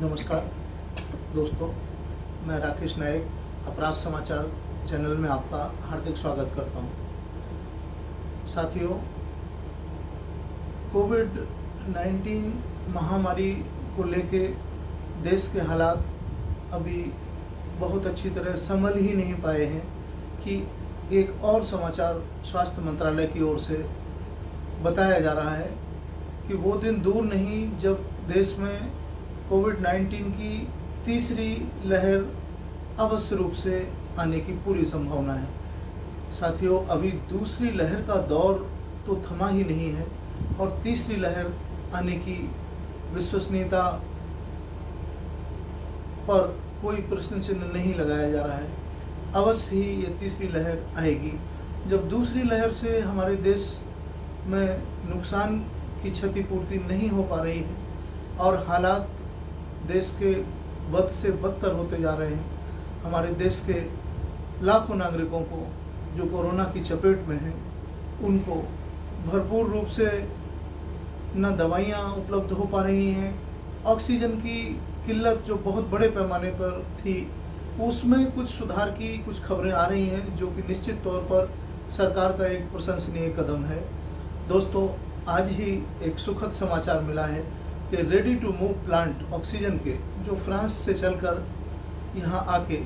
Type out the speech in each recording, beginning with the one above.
नमस्कार दोस्तों, मैं राकेश नायक अपराध समाचार चैनल में आपका हार्दिक स्वागत करता हूं। साथियों, कोविड-19 महामारी को लेके देश के हालात अभी बहुत अच्छी तरह संभल ही नहीं पाए हैं कि एक और समाचार स्वास्थ्य मंत्रालय की ओर से बताया जा रहा है कि वो दिन दूर नहीं जब देश में कोविड-19 की तीसरी लहर अवश्य रूप से आने की पूरी संभावना है। साथियों, अभी दूसरी लहर का दौर तो थमा ही नहीं है और तीसरी लहर आने की विश्वसनीयता पर कोई प्रश्न चिन्ह नहीं लगाया जा रहा है। अवश्य ही ये तीसरी लहर आएगी। जब दूसरी लहर से हमारे देश में नुकसान की क्षतिपूर्ति नहीं हो पा रही है और हालात देश के बद से बदतर होते जा रहे हैं, हमारे देश के लाखों नागरिकों को जो कोरोना की चपेट में हैं, उनको भरपूर रूप से न दवाइयाँ उपलब्ध हो पा रही हैं, ऑक्सीजन की किल्लत जो बहुत बड़े पैमाने पर थी उसमें कुछ सुधार की कुछ खबरें आ रही हैं, जो कि निश्चित तौर पर सरकार का एक प्रशंसनीय कदम है। दोस्तों, आज ही एक सुखद समाचार मिला है कि ready to move plant oxygen के जो फ्रांस से चलकर यहाँ आके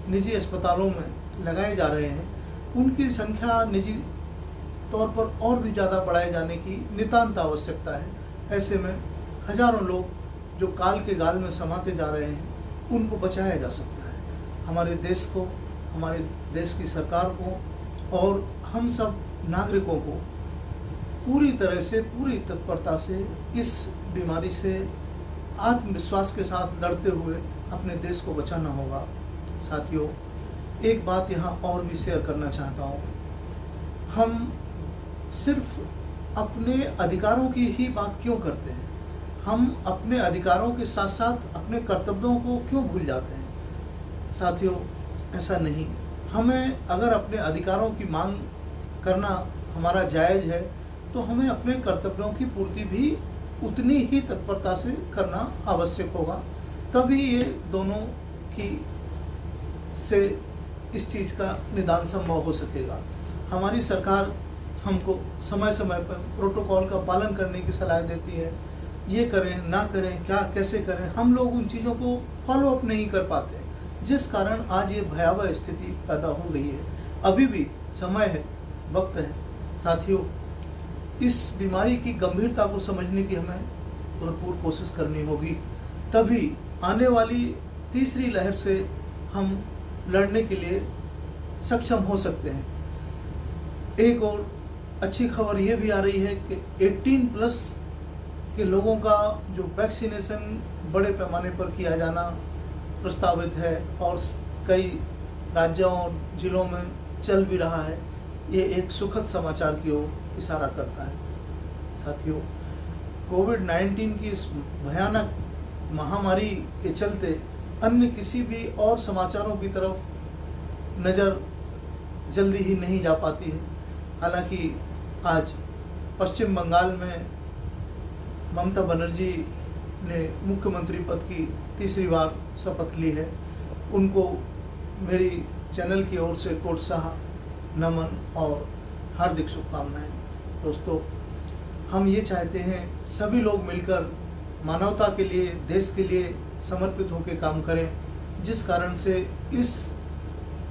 निजी अस्पतालों में लगाए जा रहे हैं, उनकी संख्या निजी तौर पर और भी ज़्यादा बढ़ाए जाने की नितांत आवश्यकता है। ऐसे में हजारों लोग जो काल के गाल में समाते जा रहे हैं, उनको बचाया जा सकता है। हमारे देश को, हमारे देश की सरकार को और हम सब नागरिकों को पूरी तरह से, पूरी तत्परता से इस बीमारी से आत्मविश्वास के साथ लड़ते हुए अपने देश को बचाना होगा। साथियों, एक बात यहाँ और भी शेयर करना चाहता हूँ। हम सिर्फ अपने अधिकारों की ही बात क्यों करते हैं? हम अपने अधिकारों के साथ साथ अपने कर्तव्यों को क्यों भूल जाते हैं? साथियों, ऐसा नहीं। हमें अगर अपने अधिकारों की मांग करना हमारा जायज़ है, तो हमें अपने कर्तव्यों की पूर्ति भी उतनी ही तत्परता से करना आवश्यक होगा। तभी ये दोनों की से इस चीज़ का निदान संभव हो सकेगा। हमारी सरकार हमको समय समय पर प्रोटोकॉल का पालन करने की सलाह देती है। ये करें, ना करें, क्या कैसे करें, हम लोग उन चीज़ों को फॉलो अप नहीं कर पाते, जिस कारण आज ये भयावह स्थिति पैदा हो गई है। अभी भी समय है, वक्त है। साथियों, इस बीमारी की गंभीरता को समझने की हमें भरपूर कोशिश करनी होगी, तभी आने वाली तीसरी लहर से हम लड़ने के लिए सक्षम हो सकते हैं। एक और अच्छी खबर ये भी आ रही है कि 18+ के लोगों का जो वैक्सीनेशन बड़े पैमाने पर किया जाना प्रस्तावित है और कई राज्यों और जिलों में चल भी रहा है। ये एक सुखद समाचार की ओर इशारा करता है। साथियों, कोविड-19 की इस भयानक महामारी के चलते अन्य किसी भी और समाचारों की तरफ नज़र जल्दी ही नहीं जा पाती है। हालांकि आज पश्चिम बंगाल में ममता बनर्जी ने मुख्यमंत्री पद की तीसरी बार शपथ ली है। उनको मेरी चैनल की ओर से कोटशाह नमन और हार्दिक शुभकामनाएं। दोस्तों, हम ये चाहते हैं सभी लोग मिलकर मानवता के लिए, देश के लिए समर्पित होकर काम करें, जिस कारण से इस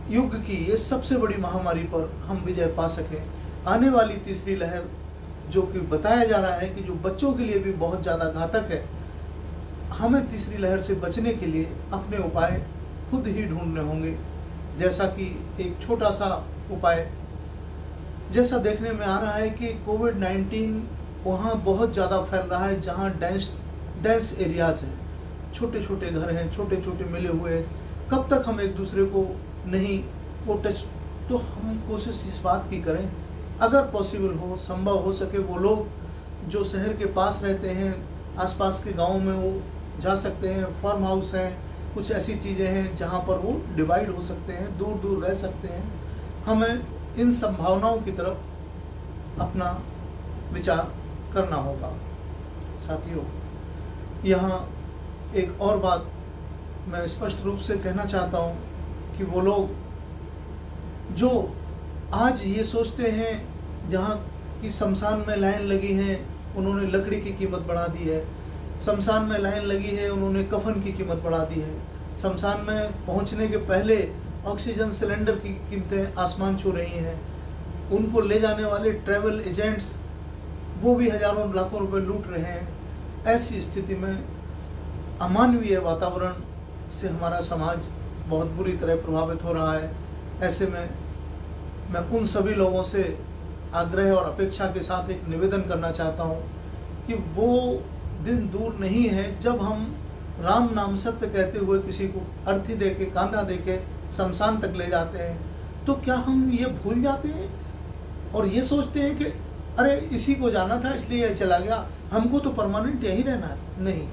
युग की ये सबसे बड़ी महामारी पर हम विजय पा सकें। आने वाली तीसरी लहर, जो कि बताया जा रहा है कि जो बच्चों के लिए भी बहुत ज़्यादा घातक है, हमें तीसरी लहर से बचने के लिए अपने उपाय खुद ही ढूंढने होंगे। जैसा कि एक छोटा सा उपाय, जैसा देखने में आ रहा है कि कोविड-19 वहाँ बहुत ज़्यादा फैल रहा है जहाँ डेंस एरियाज़ हैं, छोटे छोटे घर हैं, छोटे छोटे मिले हुए हैं। कब तक हम एक दूसरे को नहीं वो टच, तो हम कोशिश इस बात की करें, अगर पॉसिबल हो, संभव हो सके, वो लोग जो शहर के पास रहते हैं, आसपास के गाँव में वो जा सकते हैं। फार्म हाउस हैं, कुछ ऐसी चीज़ें हैं जहाँ पर वो डिवाइड हो सकते हैं, दूर दूर रह सकते हैं। हमें इन संभावनाओं की तरफ अपना विचार करना होगा। साथियों, यहाँ एक और बात मैं स्पष्ट रूप से कहना चाहता हूँ कि वो लोग जो आज ये सोचते हैं जहाँ की शमशान में लाइन लगी है उन्होंने लकड़ी की कीमत बढ़ा दी है, शमशान में लाइन लगी है उन्होंने कफन की कीमत बढ़ा दी है, शमशान में पहुंचने के पहले ऑक्सीजन सिलेंडर की कीमतें आसमान छू रही हैं, उनको ले जाने वाले ट्रैवल एजेंट्स वो भी हजारों लाखों रुपए लूट रहे हैं। ऐसी स्थिति में अमानवीय वातावरण से हमारा समाज बहुत बुरी तरह प्रभावित हो रहा है। ऐसे में मैं उन सभी लोगों से आग्रह और अपेक्षा के साथ एक निवेदन करना चाहता हूँ कि वो दिन दूर नहीं है जब हम राम नाम सत्य कहते हुए किसी को अर्थी दे के कांधा दे के शमशान तक ले जाते हैं, तो क्या हम ये भूल जाते हैं और ये सोचते हैं कि अरे इसी को जाना था इसलिए ये चला गया, हमको तो परमानेंट यही रहना है। नहीं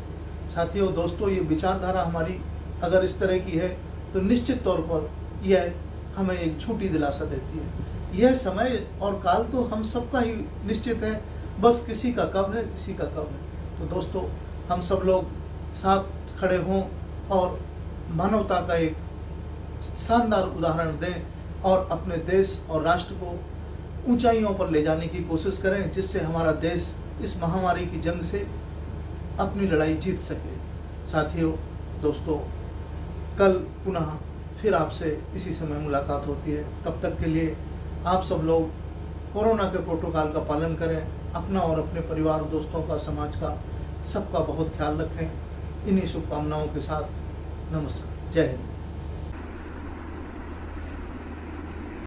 साथियों, दोस्तों, ये विचारधारा हमारी अगर इस तरह की है तो निश्चित तौर पर यह हमें एक झूठी दिलासा देती है। यह समय और काल तो हम सबका ही निश्चित है, बस किसी का कब है किसी का कब है। तो दोस्तों, हम सब लोग साथ खड़े हों और मानवता का एक शानदार उदाहरण दें और अपने देश और राष्ट्र को ऊंचाइयों पर ले जाने की कोशिश करें, जिससे हमारा देश इस महामारी की जंग से अपनी लड़ाई जीत सके। साथियों, दोस्तों, कल पुनः फिर आपसे इसी समय मुलाकात होती है। तब तक के लिए आप सब लोग कोरोना के प्रोटोकॉल का पालन करें, अपना और अपने परिवार दोस्तों का समाज का सबका बहुत ख्याल रखें। इन्हीं शुभकामनाओं के साथ नमस्कार, जय हिंद।